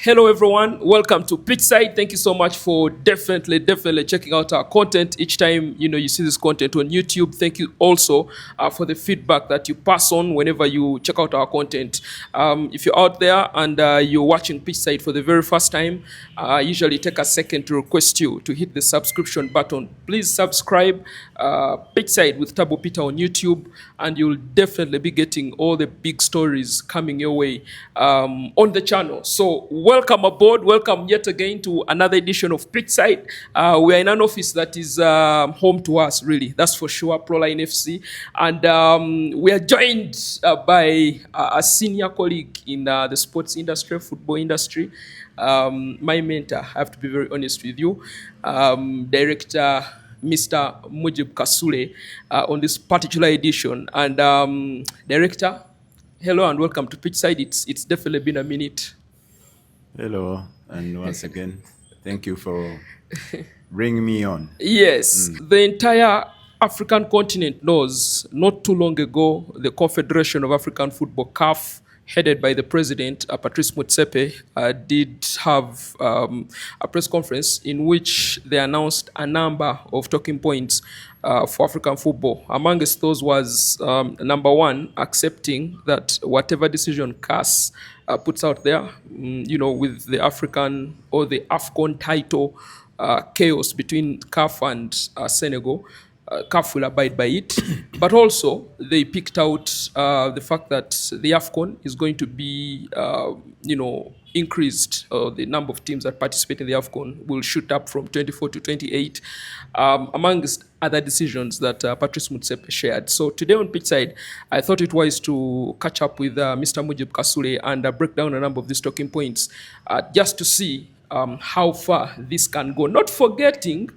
Hello, everyone. Welcome to Pitchside. Thank you so much for definitely checking out our content each time you see this content on YouTube. Thank you also for the feedback that you pass on whenever you check out our content. If you're out there and you're watching Pitchside for the very first time, I usually take a second to request you to hit the subscription button. Please subscribe. Pitchside with Tabo Peter on YouTube, and you'll definitely be getting all the big stories coming your way on the channel. So welcome aboard. Welcome yet again to another edition of Pitchside. We are in an office that is home to us, really. That's for sure, Proline FC. And we are joined by a senior colleague in the sports industry, football industry. My mentor, I have to be very honest with you, Director Mr. Mujib Kasule on this particular edition. And Director, hello and welcome to Pitchside. It's definitely been a minute. Hello, and once again, thank you for bringing me on. Yes, the entire African continent knows not too long ago the Confederation of African Football, CAF, headed by the president, Patrice Motsepe, did have a press conference in which they announced a number of talking points for African football. Amongst those was number one, accepting that whatever decision CAS puts out there, with the African or the AFCON title chaos between CAF and Senegal, CAF will abide by it. But also, they picked out the fact that the AFCON is going to be, increased. The number of teams that participate in the AFCON will shoot up from 24 to 28, amongst other decisions that Patrice Motsepe shared. So today on Pitchside, I thought it wise to catch up with Mr. Mujib Kasule and break down a number of these talking points just to see how far this can go. Not forgetting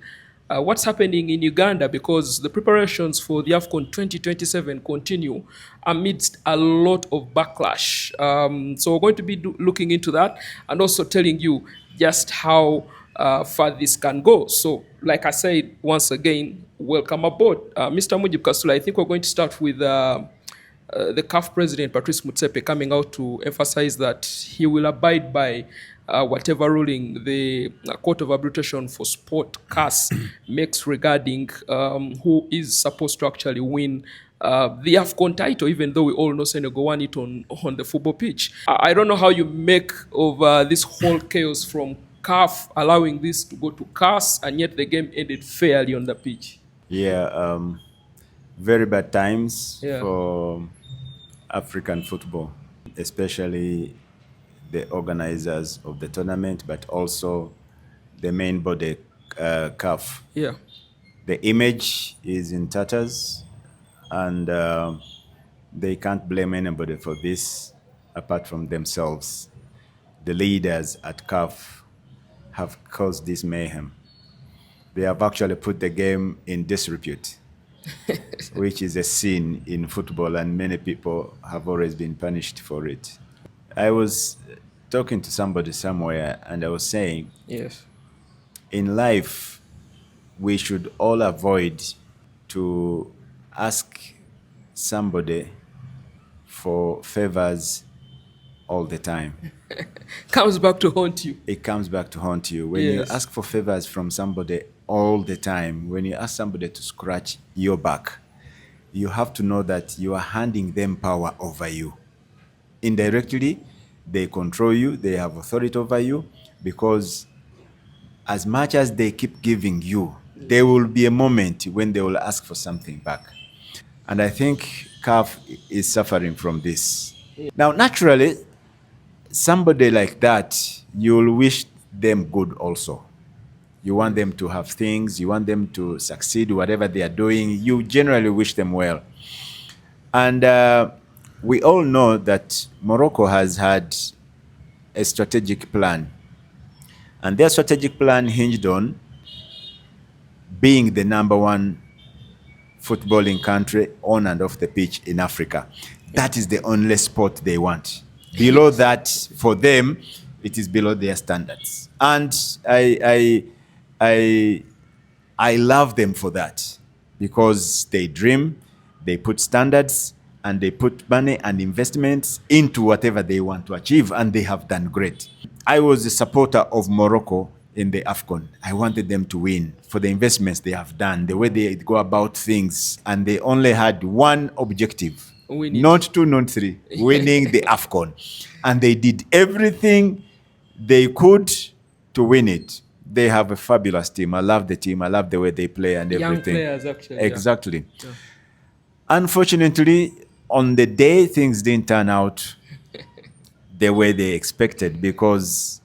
what's happening in Uganda, because the preparations for the AFCON 2027 continue amidst a lot of backlash. So we're going to be looking into that and also telling you just how far this can go. So, like I said, once again, welcome aboard. Mr. Mujib Kasule, I think we're going to start with the CAF president, Patrice Motsepe, coming out to emphasize that he will abide by whatever ruling the Court of Arbitration for Sport, CAS, makes regarding who is supposed to actually win the AFCON title, even though we all know Senegal won it on the football pitch. I don't know how you make of this whole chaos from CAF allowing this to go to CAS, and yet the game ended fairly on the pitch. Yeah, very bad times for African football, especially the organizers of the tournament, but also the main body, CAF. Yeah. The image is in tatters, and they can't blame anybody for this apart from themselves. The leaders at CAF have caused this mayhem. They have actually put the game in disrepute, which is a sin in football, and many people have always been punished for it. I was talking to somebody somewhere, and I was saying, yes, in life, we should all avoid to ask somebody for favors all the time. Comes back to haunt you. It comes back to haunt you. When Yes. you ask for favors from somebody all the time, when you ask somebody to scratch your back, you have to know that you are handing them power over you. Indirectly, they control you, they have authority over you, because as much as they keep giving you, there will be a moment when they will ask for something back. And I think CAF is suffering from this. Now, naturally, somebody like that, you'll wish them good also. You want them to have things, you want them to succeed, whatever they are doing, you generally wish them well. And we all know that Morocco has had a strategic plan. And their strategic plan hinged on being the number one footballing country on and off the pitch in Africa. That is the only sport they want. Below that, for them, it is below their standards. And I love them for that, because they dream, they put standards, and they put money and investments into whatever they want to achieve, and they have done great. I was a supporter of Morocco in the AFCON. I wanted them to win for the investments they have done, the way they go about things, and they only had one objective, not two, not three, winning the AFCON. And they did everything they could to win it. They have a fabulous team. I love the team. I love the way they play and everything. Young players, actually. Exactly. Yeah. Unfortunately, on the day, things didn't turn out the way they expected, because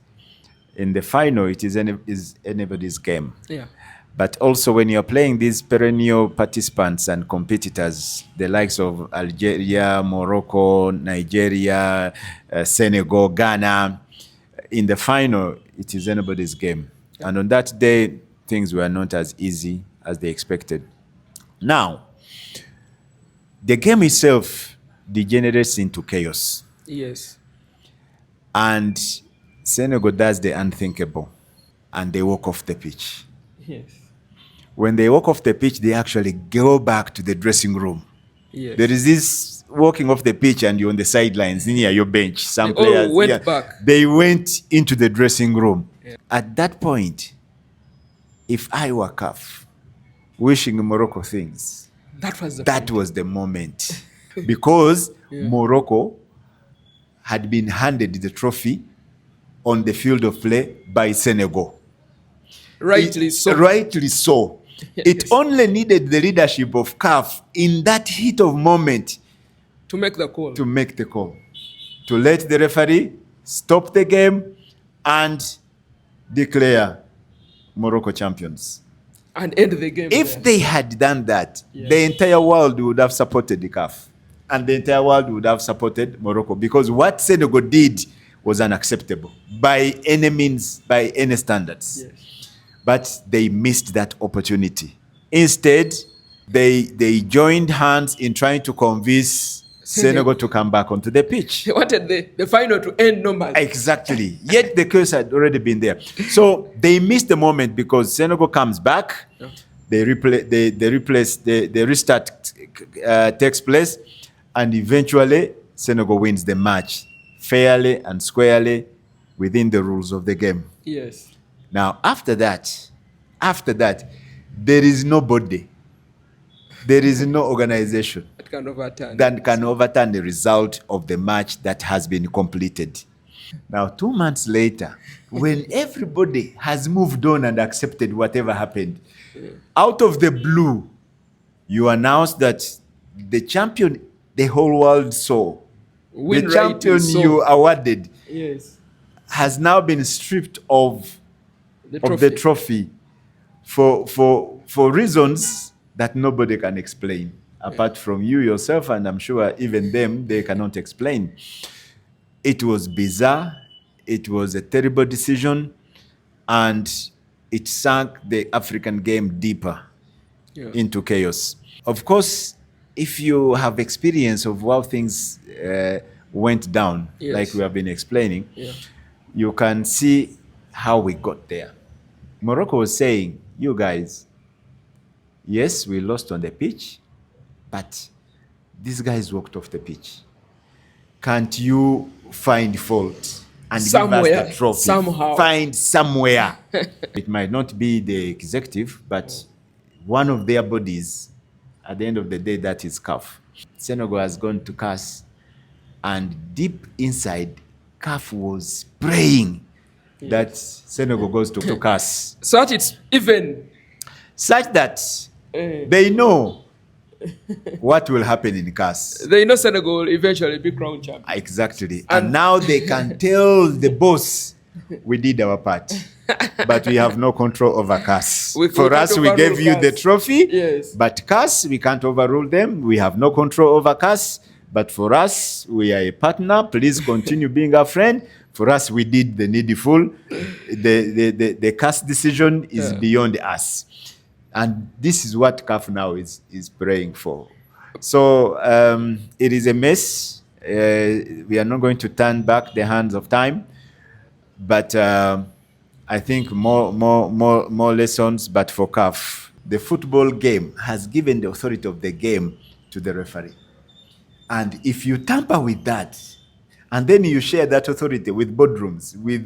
in the final, it is anybody's game. Yeah. But also when you're playing these perennial participants and competitors, the likes of Algeria, Morocco, Nigeria, Senegal, Ghana, in the final, it is anybody's game. Yeah. And on that day, things were not as easy as they expected. Now, the game itself degenerates into chaos. Yes. And Senegal does the unthinkable, and they walk off the pitch. Yes. When they walk off the pitch, they actually go back to the dressing room. Yes. There is this walking off the pitch and you're on the sidelines near your bench. Some players went back. They went into the dressing room. Yeah. At that point, if I were CAF wishing Morocco things, that was the moment. Because Morocco had been handed the trophy on the field of play by Senegal. Rightly so. Rightly so. Yes. It only needed the leadership of CAF in that heat of moment to make the call. To let the referee stop the game and declare Morocco champions. And end the game. If they had done that, the entire world would have supported the CAF. And the entire world would have supported Morocco, because what Senegal did was unacceptable by any means, by any standards. Yes. But they missed that opportunity. Instead, they joined hands in trying to convince Senegal to come back onto the pitch. They wanted the final to end normally. Exactly. Yet the curse had already been there. So they missed the moment, because Senegal comes back, the restart takes place, and eventually Senegal wins the match fairly and squarely within the rules of the game. Yes. Now, after that, there is nobody, there is no organization that can overturn the result of the match that has been completed. Now, 2 months later, when everybody has moved on and accepted whatever happened, out of the blue, you announce that the champion the whole world saw, the champion you awarded, has now been stripped of the trophy for reasons that nobody can explain, apart from you yourself, and I'm sure even them, they cannot explain. It was bizarre, it was a terrible decision, and it sank the African game deeper into chaos. Of course, if you have experience of how things went down, like we have been explaining, you can see how we got there. Morocco was saying, you guys, yes, we lost on the pitch, but these guys walked off the pitch. Can't you find fault and somewhere, give us the trophy? Somehow. Find somewhere. It might not be the executive, but one of their bodies, at the end of the day, that is CAF. Senegal has gone to CAS, and deep inside, CAF was praying that Senegal goes to CAS. So that it's even. Such that they know what will happen in CAS. They know Senegal will eventually be crowned champion. Exactly. And now they can tell the boss, we did our part, but we have no control over CAS. For us, we gave you the trophy, but CAS, we can't overrule them. We have no control over CAS, but for us, we are a partner. Please continue being our friend. For us, we did the needful. The CAS decision is beyond us. And this is what CAF now is praying for. So it is a mess. We are not going to turn back the hands of time. But I think more lessons, but for CAF. The football game has given the authority of the game to the referee. And if you tamper with that, And then you share that authority with boardrooms, with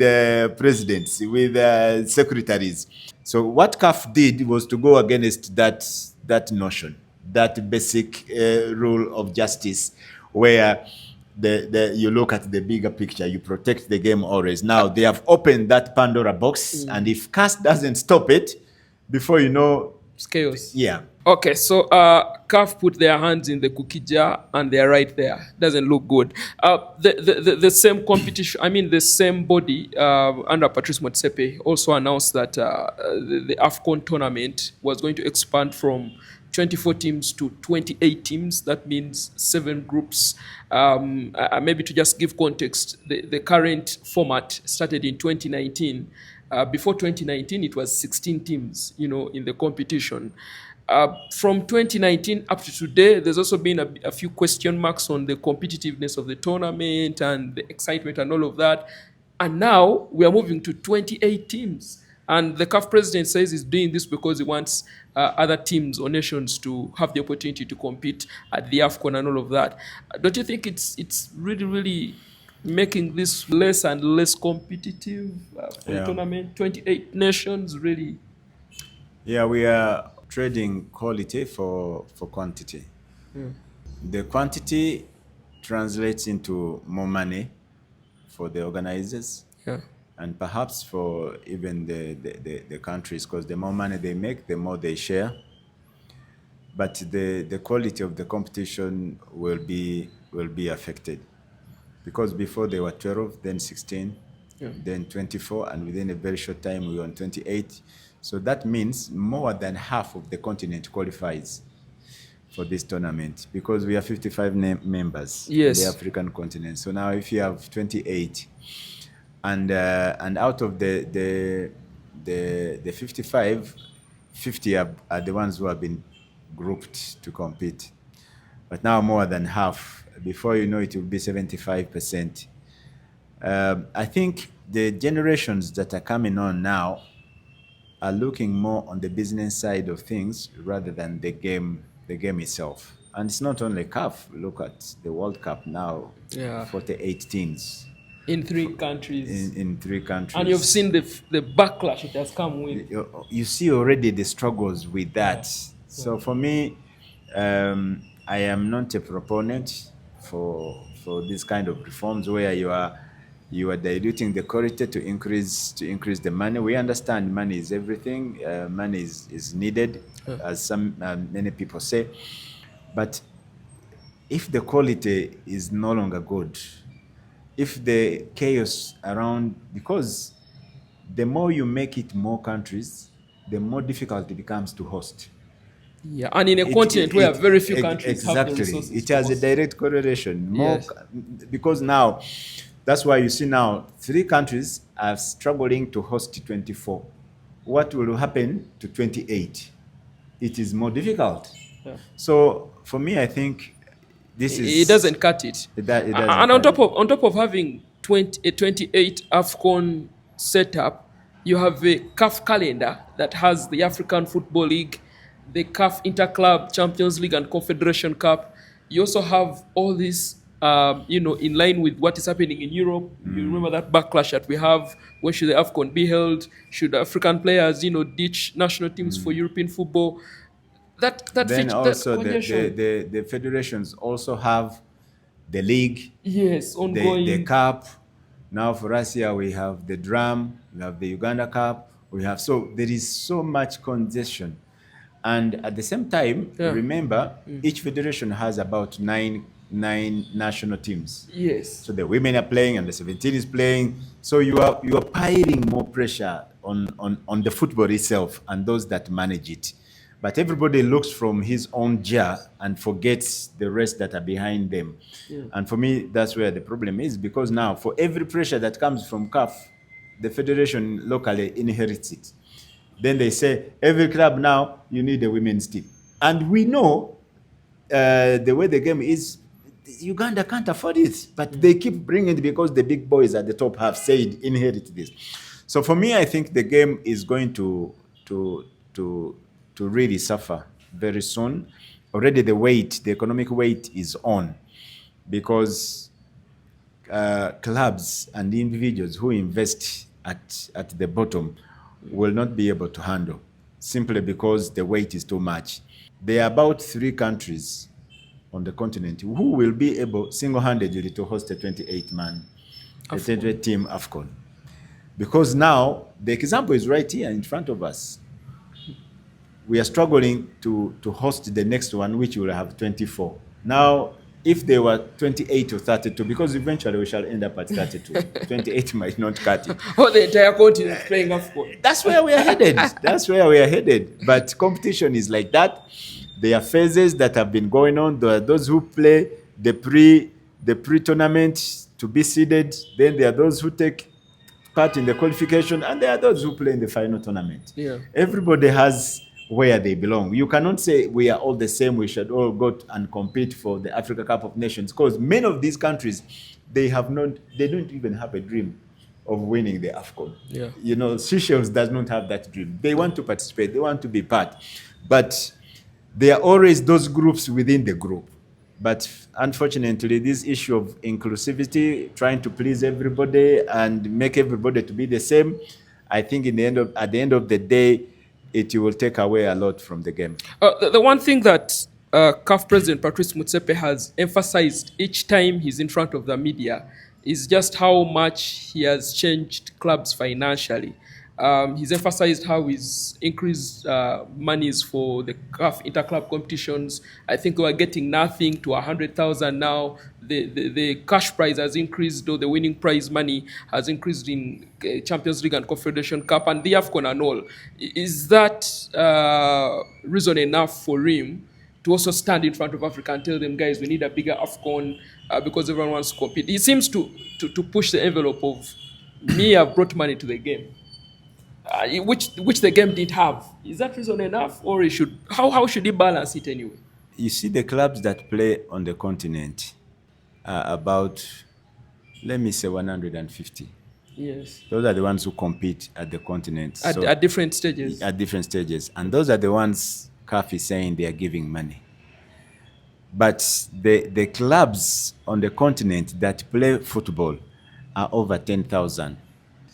presidents, with secretaries. So what CAF did was to go against that notion, that basic rule of justice, where you look at the bigger picture, you protect the game always. Now they have opened that Pandora box, and if CAS doesn't stop it, before you know, It's chaos. yeah. Okay, so CAF put their hands in the cookie jar and they're right there. Doesn't look good. The same competition, I mean, the same body under Patrice Motsepe also announced that the AFCON tournament was going to expand from 24 teams to 28 teams. That means 7 groups. Maybe to just give context, the current format started in 2019. Before 2019, it was 16 teams, in the competition. From 2019 up to today, there's also been a few question marks on the competitiveness of the tournament and the excitement and all of that. And now we are moving to 28 teams. And the CAF president says he's doing this because he wants other teams or nations to have the opportunity to compete at the AFCON and all of that. Don't you think it's really, really making this less and less competitive for the tournament? 28 nations, really. Yeah, we are trading quality for quantity. The quantity translates into more money for the organizers, and perhaps for even the countries, because the more money they make, the more they share. But the quality of the competition will be affected, because before they were 12, then 16, then 24, and within a very short time we were on 28. So that means more than half of the continent qualifies for this tournament, because we have 55 members in the African continent. So now if you have 28, and out of the 55, 50 are the ones who have been grouped to compete. But now more than half. Before you know it will be 75%. I think the generations that are coming on now are looking more on the business side of things rather than the game itself. And it's not only CAF. Look at the World Cup now. 48 teams. In 3 countries. In 3 countries. And you've seen the backlash it has come with. You see already the struggles with that. So for me, I am not a proponent for this kind of reforms where you are diluting the quality to increase the money. We understand money is everything. Money is needed, as many people say. But if the quality is no longer good, if the chaos around, because the more you make it more countries, the more difficult it becomes to host. Yeah, and in a continent where very few countries have the resources. It has a direct correlation. Because now, that's why you see now 3 countries are struggling to host 24. What will happen to 28? It is more difficult. So for me, I think it doesn't cut it. It doesn't and on top of having 28 AFCON setup, you have a CAF calendar that has the African Football League, the CAF Interclub Champions League and Confederation Cup. You also have all this, in line with what is happening in Europe. You remember that backlash that we have. When should the AFCON be held? Should African players, ditch national teams for European football? Then also the federations also have the league. Yes, ongoing. The cup. Now for us here, we have the drum, we have the Uganda Cup. So there is so much congestion. And at the same time, remember, each federation has about nine national teams. Yes. So the women are playing and the 17 is playing. So you are piling more pressure on the football itself and those that manage it. But everybody looks from his own jar and forgets the rest that are behind them. And for me, that's where the problem is, because now for every pressure that comes from CAF, the federation locally inherits it. Then they say, every club now, you need a women's team. And we know the way the game is, Uganda can't afford it. But they keep bringing it because the big boys at the top have said, inherit this. So for me, I think the game is going to really suffer very soon. Already the economic weight is on. Because clubs and individuals who invest at the bottom will not be able to handle, simply because the weight is too much. There are about 3 countries on the continent who will be able single-handedly to host a 28-man, a 28-team AFCON. Because now, the example is right here in front of us. We are struggling to host the next one, which will have 24. Now, if they were 28 or 32, because eventually we shall end up at 32. 28 might not cut it. Oh, the entire continent playing AFCON. That's where we are headed. That's where we are headed. But competition is like that. There are phases that have been going on. There are those who play the pre-tournament to be seeded. Then there are those who take part in the qualification, and there are those who play in the final tournament. Yeah. Everybody has where they belong. You cannot say we are all the same, we should all go and compete for the Africa Cup of Nations, because many of these countries, they don't even have a dream of winning the AFCON. Yeah. You know, Seychelles does not have that dream. They want to participate, they want to be part. But there are always those groups within the group. But unfortunately, this issue of inclusivity, trying to please everybody and make everybody to be the same, I think at the end of the day, it will take away a lot from the game. The one thing that CAF President Patrice Motsepe has emphasized each time he's in front of the media is just how much he has changed clubs financially. He's emphasized how he's increased monies for the CAF interclub competitions. I think we're getting nothing to 100,000 now. The cash prize has increased, though the winning prize money has increased in Champions League and Confederation Cup and the AFCON and all. Is that reason enough for him to also stand in front of Africa and tell them, guys, we need a bigger AFCON because everyone wants to compete? He seems to push the envelope of, me, I've brought money to the game. Which the game didn't have. Is that reason enough, or how should he balance it anyway? You see, the clubs that play on the continent are about, let me say, 150. Yes. Those are the ones who compete at the continent. At different stages. At different stages. And those are the ones CAF is saying they are giving money. But the clubs on the continent that play football are over 10,000.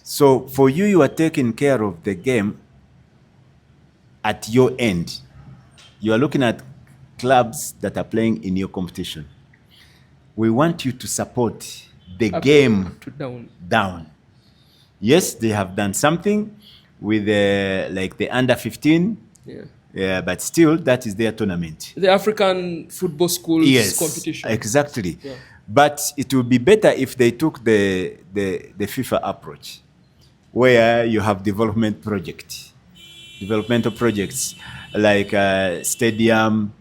So for you, you are taking care of the game at your end. You are looking at clubs that are playing in your competition. We want you to support the game down. Yes, they have done something with like the under 15. Yeah, but still, that is their tournament. The African Football Schools competition. Exactly. Yeah. But it would be better if they took the FIFA approach, where you have developmental projects like stadium,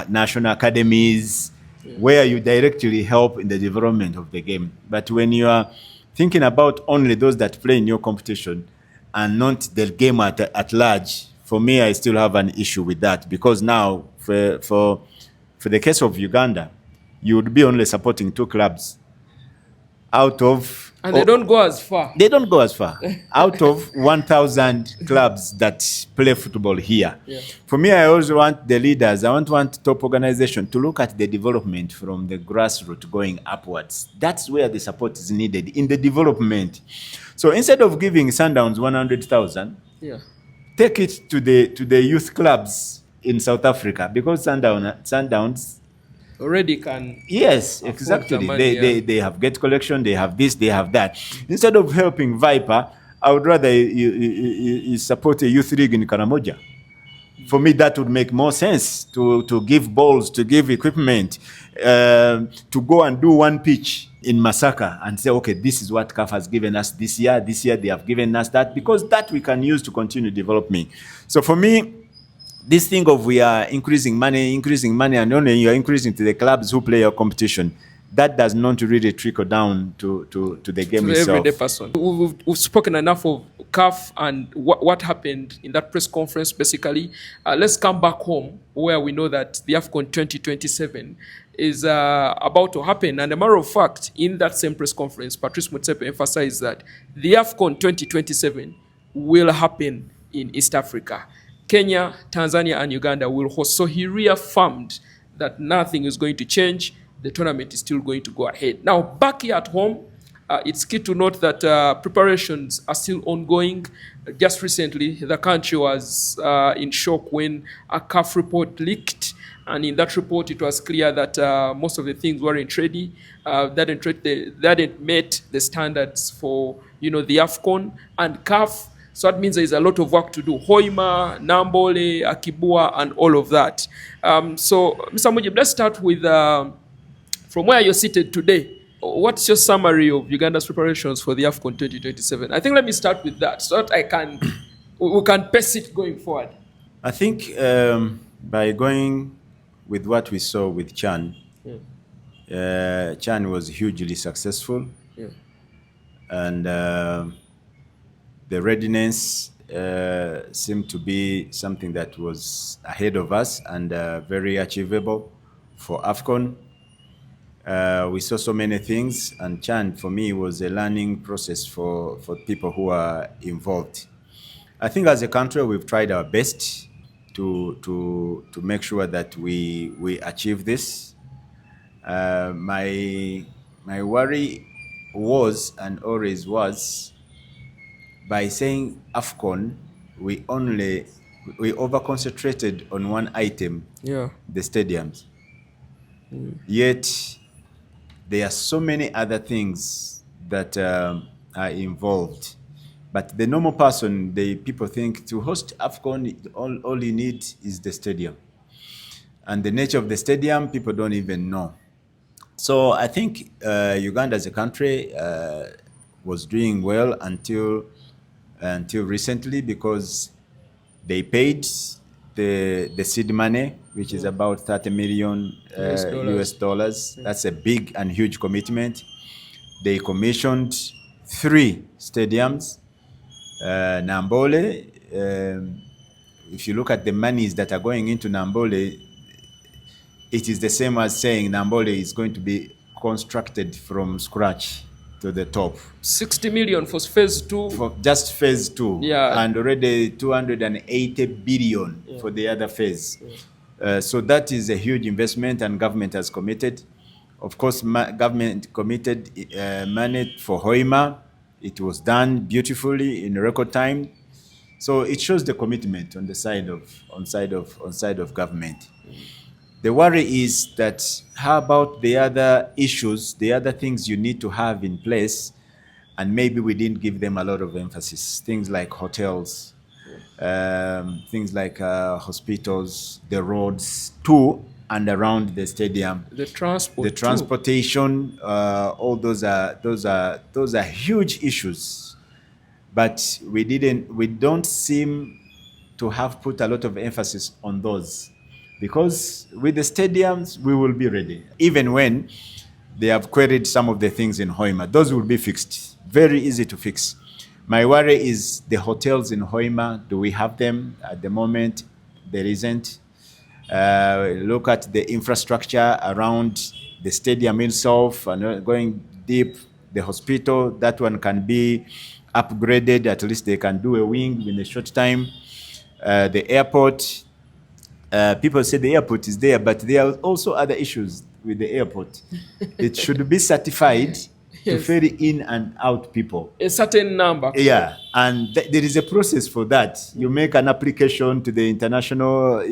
national academies, where you directly help in the development of the game. But when you are thinking about only those that play in your competition and not the game at large, for me, I still have an issue with that, because now, for the case of Uganda, you would be only supporting 2 clubs out of... And they don't go as far. They don't go as far. Out of 1,000 clubs that play football here. Yeah. For me, I also want the leaders, I want top organization to look at the development from the grassroots going upwards. That's where the support is needed, in the development. So instead of giving Sundowns 100,000, take it to the youth clubs in South Africa, because Sundowns already can. Yes, exactly. They have gate collection, they have this, they have that. Instead of helping Viper, I would rather you support a youth league in Karamoja. For me, that would make more sense, to give balls, to give equipment, to go and do one pitch in Masaka and say, okay, this is what CAF has given us this year. This year they have given us that, because that we can use to continue developing. So for me, this thing of we are increasing money, and only you are increasing to the clubs who play your competition, that does not really trickle down to the game itself. To everyday person. We've spoken enough of CAF and what happened in that press conference, basically. Let's come back home, where we know that the AFCON 2027 is about to happen. And a matter of fact, in that same press conference, Patrice Motsepe emphasized that the AFCON 2027 will happen in East Africa. Kenya, Tanzania, and Uganda will host. So he reaffirmed that nothing is going to change. the tournament is still going to go ahead. Now, back here at home, it's key to note that preparations are still ongoing. Just recently, the country was in shock when a CAF report leaked, and in that report, it was clear that most of the things weren't ready. That didn't meet the standards for the AFCON and CAF. So that means there is a lot of work to do. Hoima, Nambole, Akibua, and all of that. So, Mr. Mujib, let's start with from where you're seated today. What's your summary of Uganda's preparations for the AFCON 2027? I think let me start with that so that we can pace it going forward. I think by going with what we saw with Chan, Chan was hugely successful. Yeah. And the readiness seemed to be something that was ahead of us and very achievable for AFCON. We saw so many things, and Chan, for me, was a learning process for people who are involved. I think as a country, we've tried our best to make sure that we achieve this. My worry was and always was, by saying AFCON, we over-concentrated on one item, the stadiums. Yet, there are so many other things that are involved. But the normal person, people think to host AFCON, all you need is the stadium. And the nature of the stadium, people don't even know. So I think Uganda as a country was doing well until recently, because they paid the seed money, which is about 30 million US dollars. That's a big and huge commitment. They commissioned 3 stadiums. Nambole, if you look at the monies that are going into Nambole, it is the same as saying Nambole is going to be constructed from scratch to the top. 60 million for phase 2. For just phase 2. Yeah. And already 280 billion for the other phase. So that is a huge investment, and government has committed. Of course, government committed money for Hoima. It was done beautifully in record time. So it shows the commitment on the side of government. The worry is that how about the other issues, the other things you need to have in place, and maybe we didn't give them a lot of emphasis. Things like hotels, things like hospitals, the roads to and around the stadium, the transportation, all those are huge issues. But we don't seem to have put a lot of emphasis on those. Because with the stadiums, we will be ready. Even when they have queried some of the things in Hoima, those will be fixed. Very easy to fix. My worry is the hotels in Hoima. Do we have them at the moment? There isn't. Look at the infrastructure around the stadium itself, and going deep, the hospital, that one can be upgraded. At least they can do a wing in a short time. The airport, people say the airport is there, but there are also other issues with the airport. It should be certified to ferry in and out people. A certain number. Yeah, and there is a process for that. You make an application to the international,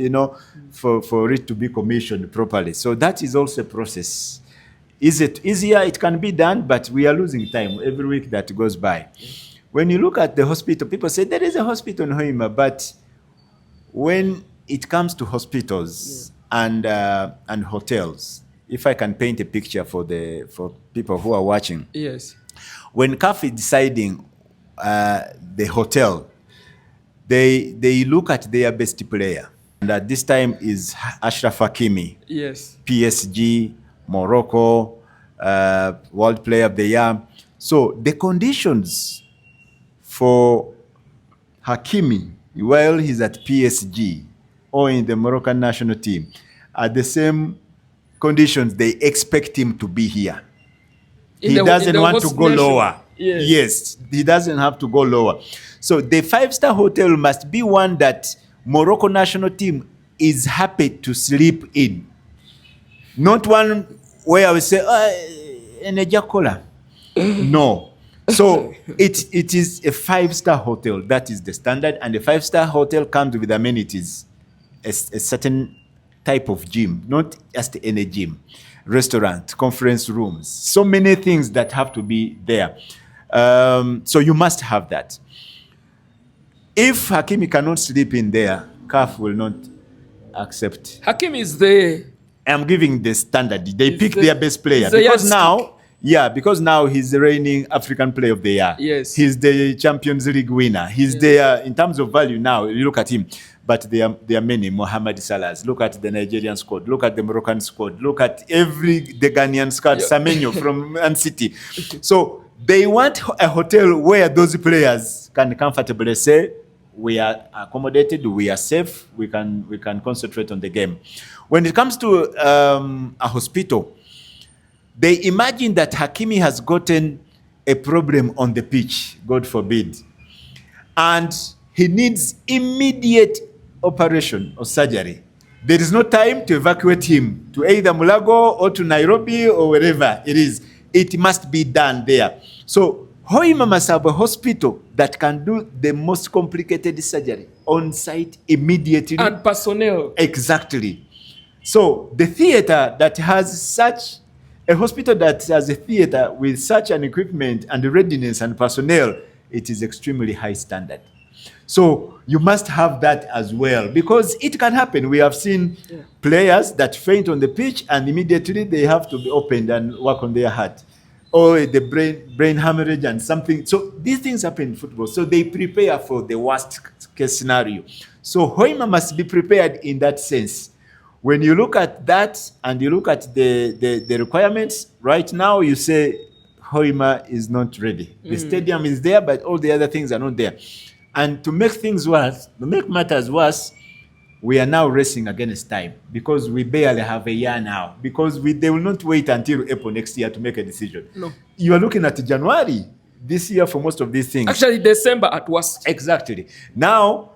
for it to be commissioned properly. So that is also a process. Is it easier? It can be done, but we are losing time every week that goes by. When you look at the hospital, people say there is a hospital in Hoima, but when it comes to hospitals and hotels, if I can paint a picture for people who are watching. Yes. When CAF is deciding the hotel, they look at their best player. And at this time is Ashraf Hakimi. Yes. PSG, Morocco, World Player of the Year. So the conditions for Hakimi, while he's at PSG or in the Moroccan national team, are the same conditions they expect him to be here. He doesn't want to go lower. Yes, he doesn't have to go lower. So the 5-star hotel must be one that Morocco national team is happy to sleep in. Not one where I would say, Enejakola. No. So it is a 5-star hotel. That is the standard. And a 5-star hotel comes with amenities, a certain type of gym, not just any gym, restaurant, conference rooms, so many things that have to be there. So you must have that. If Hakimi cannot sleep in there, CAF will not accept. Hakimi is the... I'm giving the standard. They pick their best player because now he's the reigning African Player of the Year. Yes, he's the Champions League winner. He's there in terms of value now. You look at him, but there are many Mohamed Salahs. Look at the Nigerian squad. Look at the Moroccan squad. Look at the Ghanaian squad. Samenyo from Man City. So they want a hotel where those players can comfortably say, we are accommodated, we are safe, we can concentrate on the game. When it comes to a hospital, they imagine that Hakimi has gotten a problem on the pitch, God forbid, and he needs immediate operation or surgery. There is no time to evacuate him to either Mulago or to Nairobi or wherever it is. It must be done there. So Hoima must have a hospital that can do the most complicated surgery on site immediately. And personnel. Exactly. So the theater that has such a hospital that has a theater with such an equipment and readiness and personnel, it is extremely high standard. So you must have that as well, because it can happen. We have seen players that faint on the pitch and immediately they have to be opened and work on their heart, or the brain hemorrhage and something. So these things happen in football. So they prepare for the worst case scenario. So Hoima must be prepared in that sense. When you look at that and you look at the requirements, right now you say Hoima is not ready. The stadium is there, but all the other things are not there. And to make things worse, to make matters worse, we are now racing against time because we barely have a year now. Because they will not wait until April next year to make a decision. No. You are looking at January this year for most of these things. Actually, December at worst. Exactly. Now,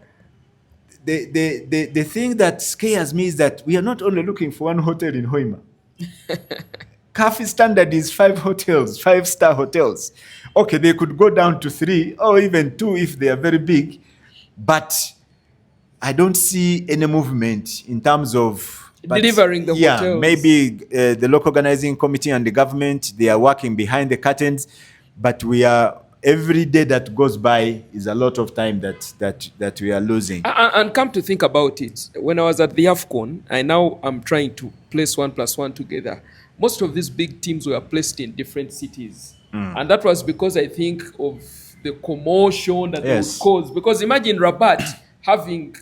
the thing that scares me is that we are not only looking for one hotel in Hoima. CAF standard is 5 hotels, 5-star hotels. Okay, they could go down to 3 or even 2 if they are very big, but I don't see any movement in terms of delivering the hotels. Maybe the local organizing committee and the government, they are working behind the curtains, but every day that goes by is a lot of time that we are losing. And come to think about it, when I was at the AFCON, I'm trying to place 1 + 1 together. Most of these big teams were placed in different cities. And that was because I think of the commotion that they would cause. Because imagine Rabat having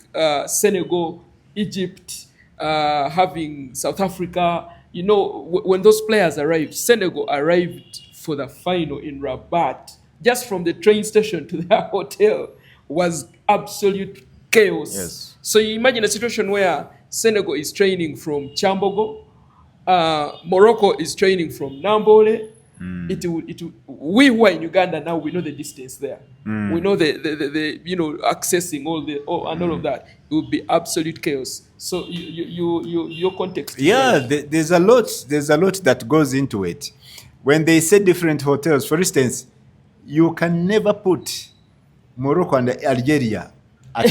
Senegal, Egypt, having South Africa. You know, when those players arrived, Senegal arrived for the final in Rabat. Just from the train station to their hotel was absolute chaos. Yes. So you imagine a situation where Senegal is training from Chambogo, Morocco is training from Nambole. We who are in Uganda now, we know the distance there. We know the accessing all of that. It would be absolute chaos. So your context. There's a lot that goes into it. When they say different hotels, for instance, you can never put Morocco and Algeria at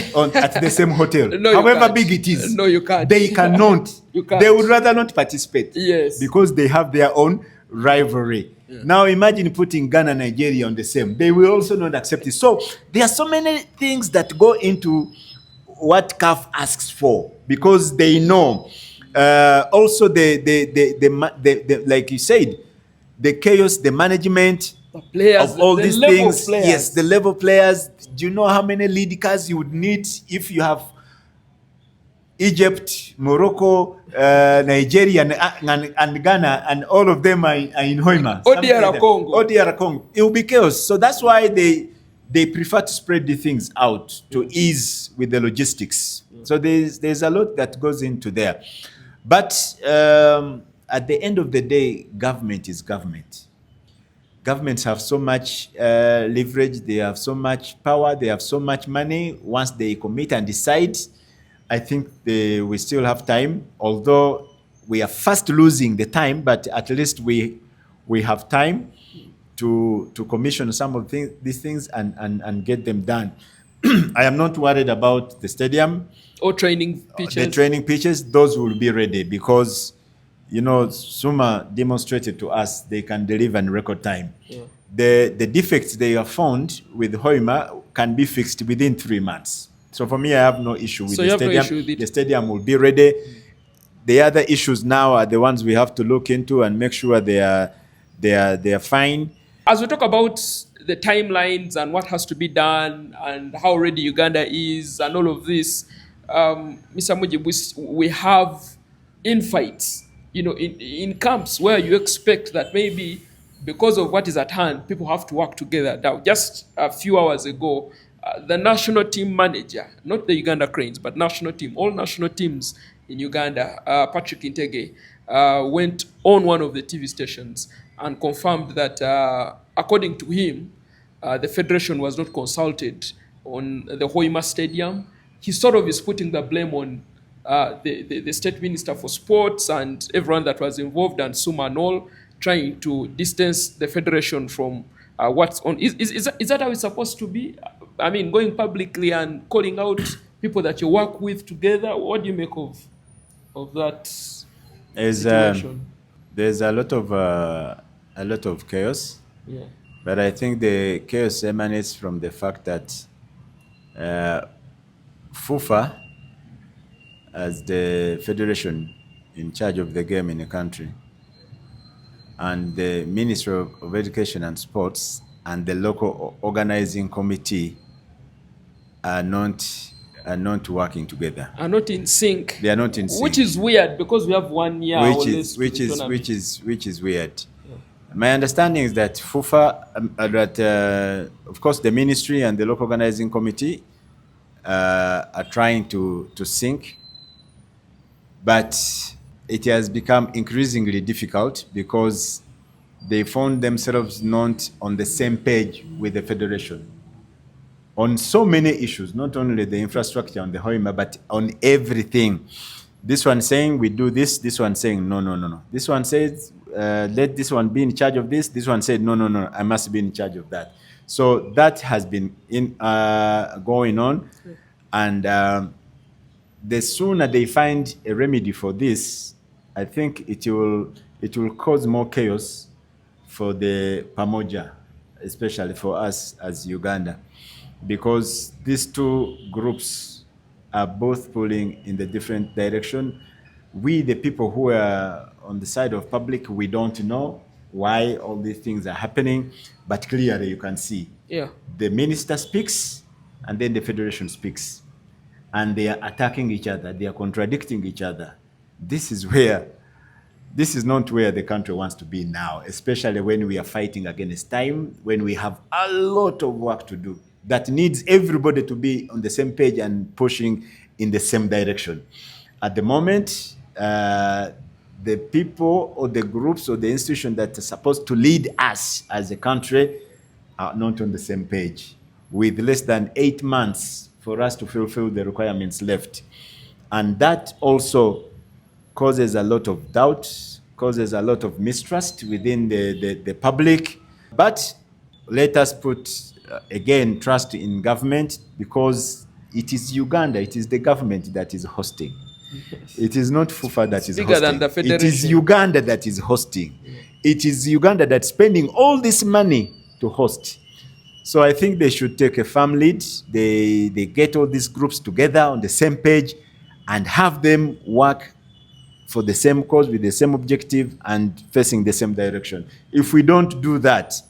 the same hotel. No, however big it is. No, you can't. They cannot. You can't. They would rather not participate. Yes. Because they have their own rivalry. Now imagine putting Ghana and Nigeria on the same. They will also not accept it. So there are so many things that go into what CAF asks for, because they know. Also the like you said, the chaos, the management, the players, of all these things. Players. Yes, the level players. Do you know how many lead cars you would need if you have Egypt, Morocco, Nigeria, and Ghana, and all of them are in Hoima? ODR Congo. It will be chaos. So that's why they prefer to spread the things out to ease with the logistics. So there's a lot that goes into there. But at the end of the day, government is government. Governments have so much leverage, they have so much power, they have so much money. Once they commit and decide, I think we still have time. Although we are fast losing the time, but at least we have time to commission some of these things and get them done. I am not worried about the stadium or training pitches. The training pitches, those will be ready because, Suma demonstrated to us they can deliver in record time. Yeah. The defects they have found with Hoima can be fixed within 3 months. So for me, I have no issue with the stadium. No issue with it. The stadium will be ready. The other issues now are the ones we have to look into and make sure they are fine. As we talk about the timelines and what has to be done and how ready Uganda is and all of this, Mr. Mujib, we have infights, in camps where you expect that maybe because of what is at hand, people have to work together. Now, just a few hours ago, the national team manager, not the Uganda Cranes, but national team, all national teams in Uganda, Patrick Intege, went on one of the TV stations and confirmed that, according to him, the federation was not consulted on the Hoima Stadium. He sort of is putting the blame on the State Minister for Sports and everyone that was involved, and Suma and all, trying to distance the federation from what's on. Is that how it's supposed to be? I mean, going publicly and calling out people that you work with together. What do you make of that situation? There's a lot of chaos. Yeah. But I think the chaos emanates from the fact that FUFA, as the federation in charge of the game in the country, and the Ministry of Education and Sports and the local organizing committee are not working together. Are not in sync. They are not in sync. Which is weird because we have 1 year. Which is weird. Yeah. My understanding is that FUFA, of course, the ministry and the local organizing committee are trying to sync, but it has become increasingly difficult because they found themselves not on the same page with the federation on so many issues, not only the infrastructure on the Hoima, but on everything. This one saying we do this one saying no. This one says let this one be in charge of this. This one said no, I must be in charge of that. So that has been going on, and the sooner they find a remedy for this, I think it will cause more chaos for the Pamoja, especially for us as Uganda, because these two groups are both pulling in the different direction. We, the people who are on the side of public, we don't know why all these things are happening, but clearly you can see. Yeah. The minister speaks, and then the federation speaks, and they are attacking each other. They are contradicting each other. This is not where the country wants to be now, especially when we are fighting against time, when we have a lot of work to do that needs everybody to be on the same page and pushing in the same direction. At the moment, the people or the groups or the institutions that are supposed to lead us as a country are not on the same page, with less than 8 months for us to fulfill the requirements left. And that also causes a lot of doubt, causes a lot of mistrust within the public. But let us put, again, trust in government, because it is Uganda, it is the government that is hosting. Yes. It is not FUFA that is bigger hosting. Than the federation. It is Uganda that is hosting. Yeah. It is Uganda that's spending all this money to host. So I think they should take a firm lead. They get all these groups together on the same page and have them work for the same cause with the same objective and facing the same direction. If we don't do that,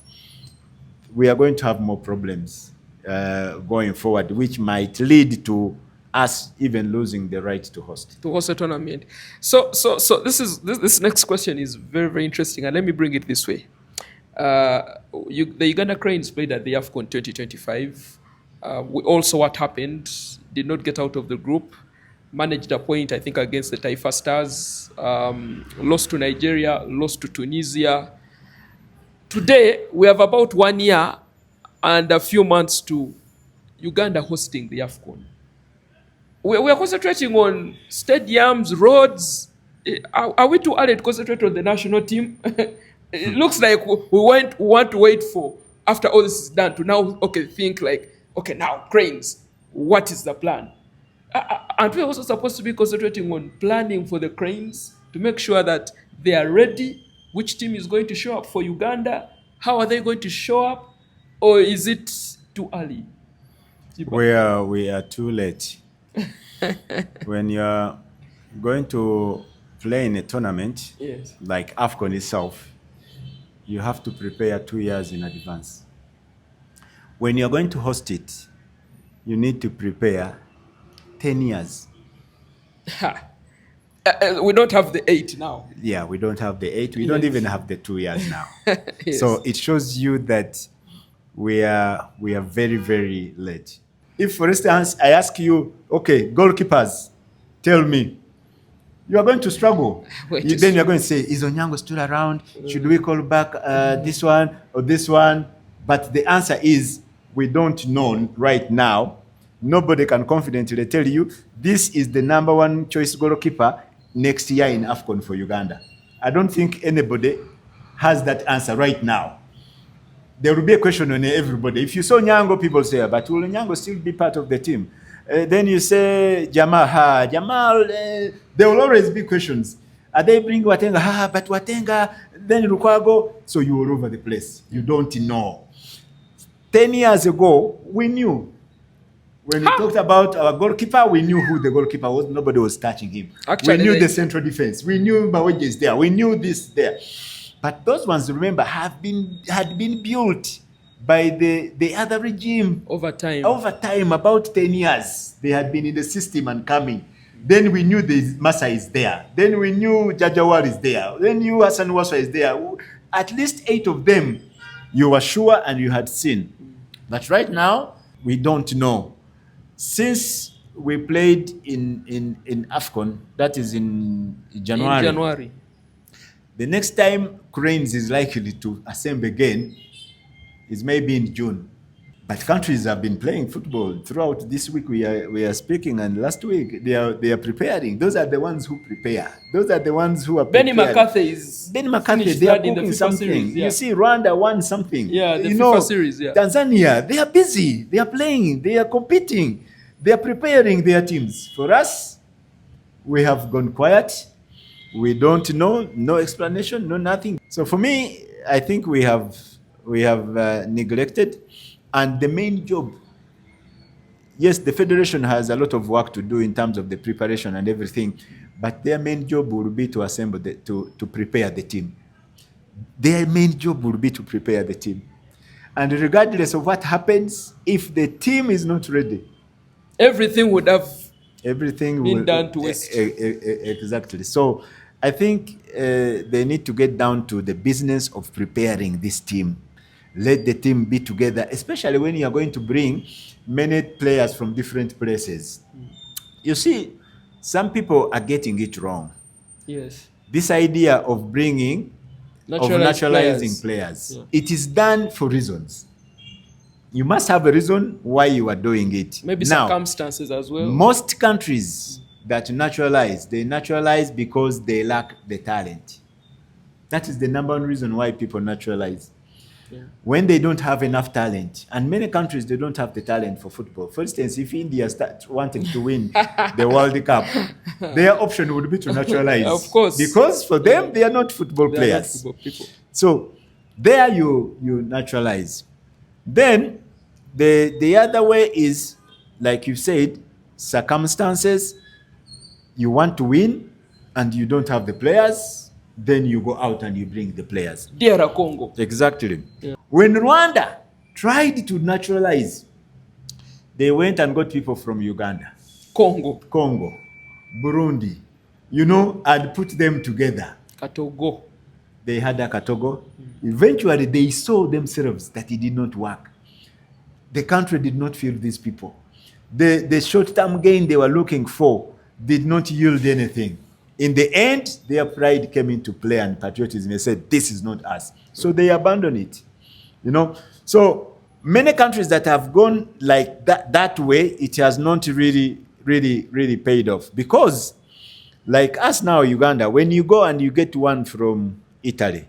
we are going to have more problems going forward, which might lead to us even losing the right to host a tournament. So this next question is very, very interesting, and let me bring it this way. The Uganda Cranes played at the AFCON 2025. We also what happened, did not get out of the group, managed a point, I think, against the Taifa Stars, lost to Nigeria, lost to Tunisia. Today, we have about 1 year and a few months to Uganda hosting the AFCON. We are concentrating on stadiums, roads, Are we too early to concentrate on the national team? It looks like we want to wait for after all this is done to now think like, okay, now Cranes, what is the plan? Aren't we also supposed to be concentrating on planning for the Cranes to make sure that they are ready? Which team is going to show up for Uganda? How are they going to show up? Or is it too early? We are too late. When you're going to play in a tournament, Yes. like AFCON itself, you have to prepare 2 years in advance. When you're going to host it, you need to prepare 10 years. We don't have the 8 now. Yeah, we don't have the 8. We don't even have the 2 years now. Yes. So it shows you that we are very, very late. If, for instance, I ask you, okay, goalkeepers, tell me, you are going to struggle. Then you're going to say, is Onyango still around? Should we call back this one or this one? But the answer is, we don't know right now. Nobody can confidently tell you, this is the number 1 choice goalkeeper next year in AFCON for Uganda. I don't think anybody has that answer right now. There will be a question on everybody. If you saw Nyango, people say, but will Nyango still be part of the team? Then you say, Jamal, there will always be questions. Are they bringing Watenga? But Watenga, then Lukwago. So you're all over the place. You don't know. 10 years ago, we knew. When we talked about our goalkeeper, we knew who the goalkeeper was. Nobody was touching him. Actually, we knew the central defense. We knew Baweje is there. We knew this there. But those ones, remember, had been built by the other regime. Over time, about 10 years. They had been in the system and coming. Then we knew the Massa is there. Then we knew Jajawar is there. Then you Hassan Waswa is there. At least 8 of them, you were sure and you had seen. But right now, we don't know. Since we played in AFCON, that is in January. The next time Cranes is likely to assemble again is maybe in June. But countries have been playing football throughout this week. We are speaking, and last week they are preparing. Those are the ones who prepare. Those are the ones who are preparing. Benny McCarthy, they are cooking something. Series, yeah. You see, Rwanda won something. Yeah, the FIFA series. Yeah. Tanzania, they are busy. They are playing. They are competing. They are preparing their teams. For us, we have gone quiet. We don't know, no explanation, no nothing. So for me, I think we have neglected, and the main job. Yes, the federation has a lot of work to do in terms of the preparation and everything, but their main job will be to assemble to prepare the team. Their main job will be to prepare the team, and regardless of what happens, if the team is not ready, everything would have been done to waste. Exactly. So I think they need to get down to the business of preparing this team. Let the team be together, especially when you are going to bring many players from different places. You see, some people are getting it wrong. Yes. This idea of naturalizing players. Yeah. It is done for reasons. You must have a reason why you are doing it. Maybe now, circumstances as well. Most countries that naturalize, they naturalize because they lack the talent. That is the number 1 reason why people naturalize. Yeah. When they don't have enough talent, and many countries, they don't have the talent for football. For instance, if India starts wanting to win the World Cup, their option would be to naturalize. Of course. Because for them, they are not football players. Not football people. So there you naturalize. Then the other way is, like you said, circumstances. You want to win and you don't have the players, then you go out and you bring the players. DR Congo. Exactly. Yeah. When Rwanda tried to naturalize, they went and got people from Uganda, Congo, Burundi, and put them together. Katogo. They had a Katogo. Eventually, they saw themselves that it did not work. The country did not feel these people. The short-term gain they were looking for did not yield anything. In the end, their pride came into play and patriotism. They said, this is not us. So they abandoned it. So many countries that have gone like that way, it has not really paid off. Because Like us now, Uganda, when you go and you get one from Italy,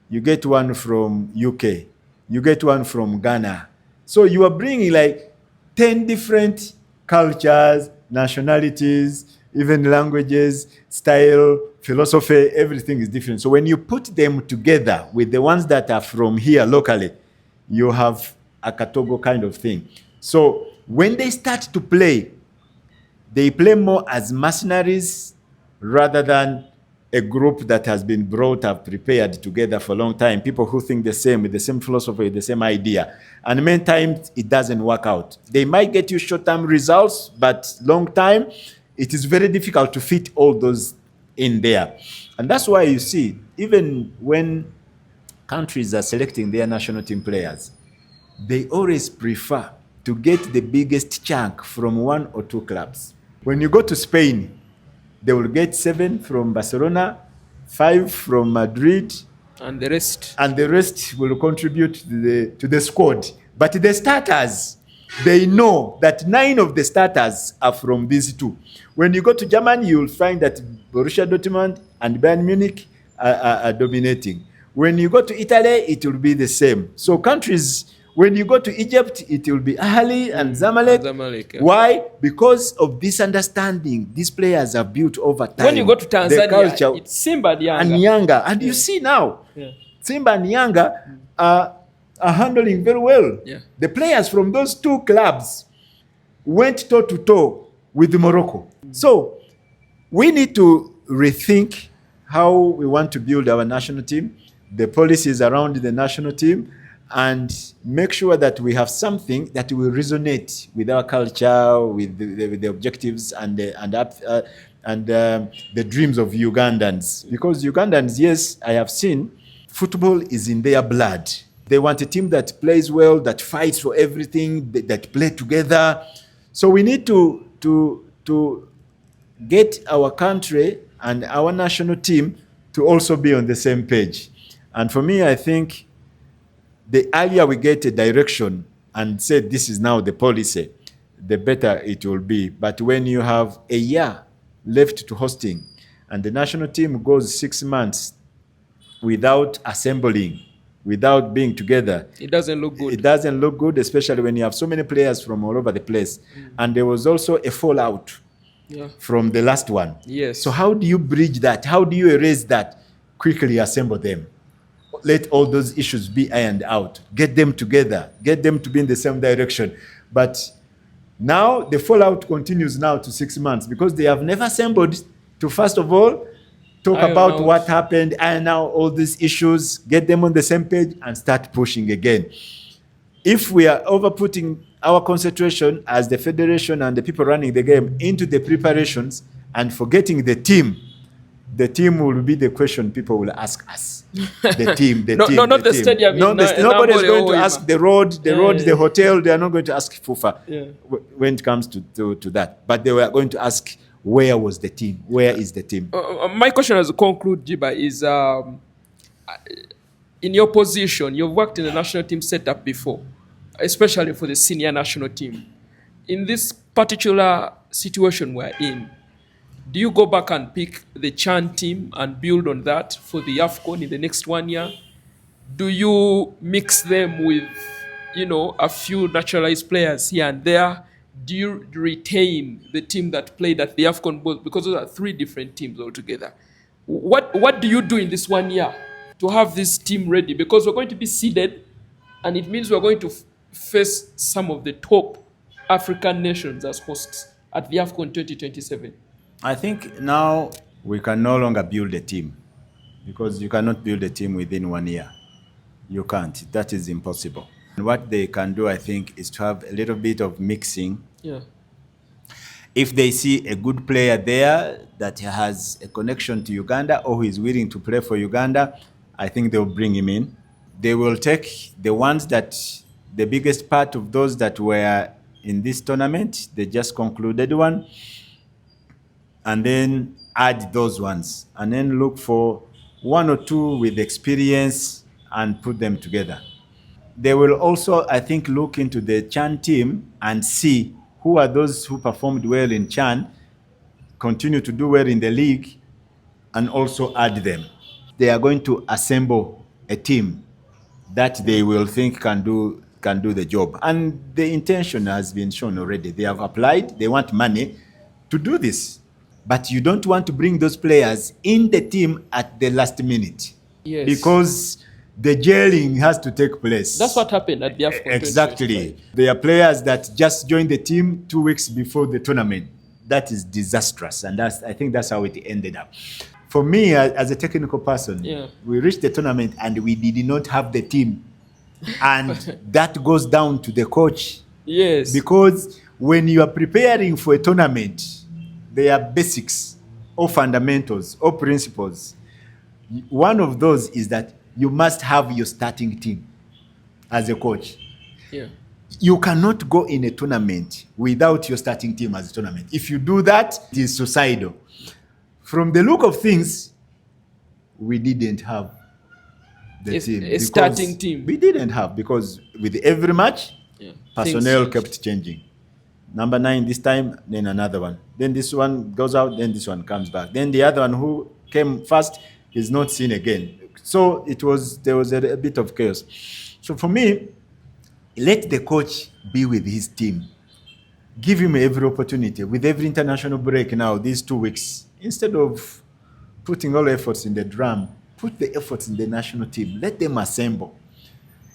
you get one from UK, you get one from Ghana. So you are bringing like 10 different cultures, nationalities, even languages, style, philosophy, everything is different. So when you put them together with the ones that are from here locally, you have a Katogo kind of thing. So when they start to play, they play more as mercenaries rather than a group that has been brought up, prepared together for a long time. People who think the same, with the same philosophy, the same idea. And many times it doesn't work out. They might get you short-term results, but long time, it is very difficult to fit all those in there. And that's why you see, even when countries are selecting their national team players, they always prefer to get the biggest chunk from one or two clubs. When you go to Spain, they will get 7 from Barcelona, 5 from Madrid, And the rest. and the rest will contribute to the squad. But the starters, they know that 9 of the starters are from these 2. When you go to Germany, you will find that Borussia Dortmund and Bayern Munich are dominating. When you go to Italy, it will be the same. So countries, when you go to Egypt, it will be Ahly and Zamalek. Zamalek, yeah. Why? Because of this understanding. These players are built over time. When you go to The Tanzania, culture, it's Simba and Yanga. and Yanga. And you see now, Yeah. Simba and Yanga are handling very well. Yeah. The players from those 2 clubs went toe to toe with Morocco. So we need to rethink how we want to build our national team, the policies around the national team, and make sure that we have something that will resonate with our culture, with the objectives and the dreams of Ugandans. Because Ugandans, yes, I have seen, football is in their blood. They want a team that plays well, that fights for everything, that play together. So we need to get our country and our national team to also be on the same page. And for me, I think the earlier we get a direction and say this is now the policy, the better it will be. But when you have a year left to hosting and the national team goes 6 months without assembling, without being together, It doesn't look good. it doesn't look good, especially when you have so many players from all over the place. And there was also a fallout Yeah. from the last one. Yes. So how do you bridge that? How do you erase that? Quickly assemble them. Let all those issues be ironed out. Get them together. Get them to be in the same direction. But now the fallout continues now to 6 months because they have never assembled to, first of all, talk Iron about out. what happened, iron out all these issues, get them on the same page, and start pushing again. If we are overputting our concentration as the federation and the people running the game into the preparations and forgetting the team will be the question people will ask us. The team, the No, team. not the stadium in Nobody is Namboole going to or ask the road, the hotel. They are not going to ask FUFA Yeah. when it comes to that. But they were going to ask, where was the team? Where is the team? My question as a conclude, Jiba, is in your position, you've worked in the national team setup before, especially for the senior national team. In this particular situation we're in, do you go back and pick the Chan team and build on that for the AFCON in the next 1 year? Do you mix them with, a few naturalized players here and there? Do you retain the team that played at the AFCON both? Because those are 3 different teams altogether. What do you do in this 1 year to have this team ready? Because we're going to be seeded, and it means we're going to face some of the top African nations as hosts at the AFCON 2027. I think now we can no longer build a team because you cannot build a team within 1 year. You can't. That is impossible. And what they can do, I think, is to have a little bit of mixing. Yeah. If they see a good player there that has a connection to Uganda or who is willing to play for Uganda, I think they'll bring him in. They will take the ones the biggest part of those that were in this tournament, they just concluded one, and then add those ones, and then look for 1 or 2 with experience and put them together. They will also, I think, look into the Chan team and see who are those who performed well in Chan, continue to do well in the league and also add them. They are going to assemble a team that they will think can do the job. And the intention has been shown already. They have applied, they want money to do this. But you don't want to bring those players in the team at the last minute. Yes. Because the gelling has to take place. That's what happened at the AFCON. Exactly. There are players that just joined the team 2 weeks before the tournament. That is disastrous. And I think that's how it ended up. For me, as a technical person, we reached the tournament and we did not have the team. And that goes down to the coach. Yes. Because when you are preparing for a tournament, there are basics or fundamentals or principles. One of those is that you must have your starting team as a coach. Yeah. You cannot go in a tournament without your starting team as a tournament. If you do that, it is suicidal. From the look of things, we didn't have the team. A starting team. We didn't have, because with every match, personnel kept changing. Number 9 this time, then another one. Then this one goes out, then this one comes back. Then the other one who came first is not seen again. So there was a bit of chaos. So for me, let the coach be with his team. Give him every opportunity. With every international break now, these 2 weeks, instead of putting all efforts in the drum, put the efforts in the national team. Let them assemble.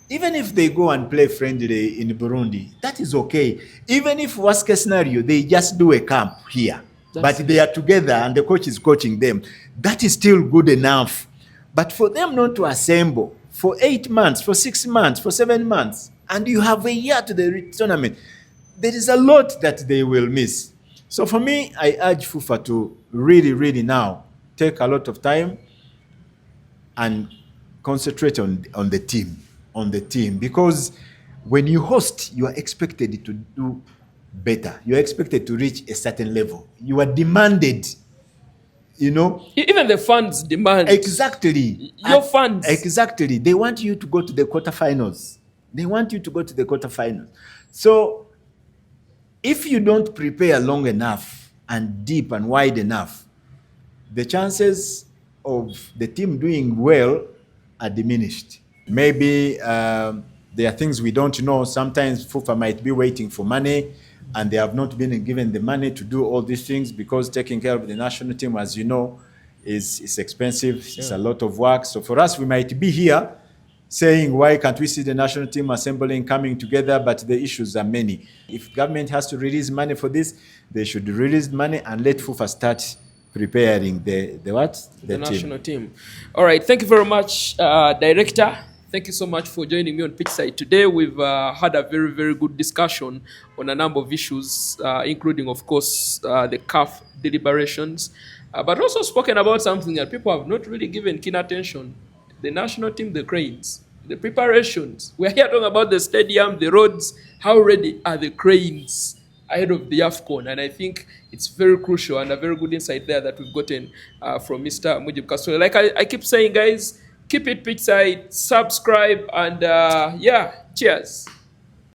Even if they go and play friendly in Burundi, that is okay. Even if worst case scenario, they just do a camp here, but they are together and the coach is coaching them, that is still good enough. But for them not to assemble for 8 months, for 6 months, for 7 months, and you have a year to the tournament, there is a lot that they will miss. So for me, I urge FUFA to really now take a lot of time and concentrate on the team, because when you host, you are expected to do better. You are expected to reach a certain level. You are demanded, Even the fans demand. Exactly. Your fans. Exactly. They want you to go to the quarterfinals. So if you don't prepare long enough and deep and wide enough, the chances of the team doing well are diminished. Maybe there are things we don't know. Sometimes FUFA might be waiting for money and they have not been given the money to do all these things, because taking care of the national team, as you know, is expensive. It's a lot of work. So for us, we might be here saying, why can't we see the national team assembling, coming together? But the issues are many. If government has to release money for this, they should release money and let FUFA start preparing the national team. All right, thank you very much, Director. Thank you so much for joining me on Pitchside today. We've had a very, very good discussion on a number of issues, including, of course, the CAF deliberations, but also spoken about something that people have not really given keen attention: the national team, the Cranes, the preparations. We're here talking about the stadium, the roads. How ready are the Cranes ahead of the AFCON? And I think it's very crucial and a very good insight there that we've gotten from Mr. Mujib Kasule. Like I keep saying, guys, keep it pitchside, subscribe, and cheers.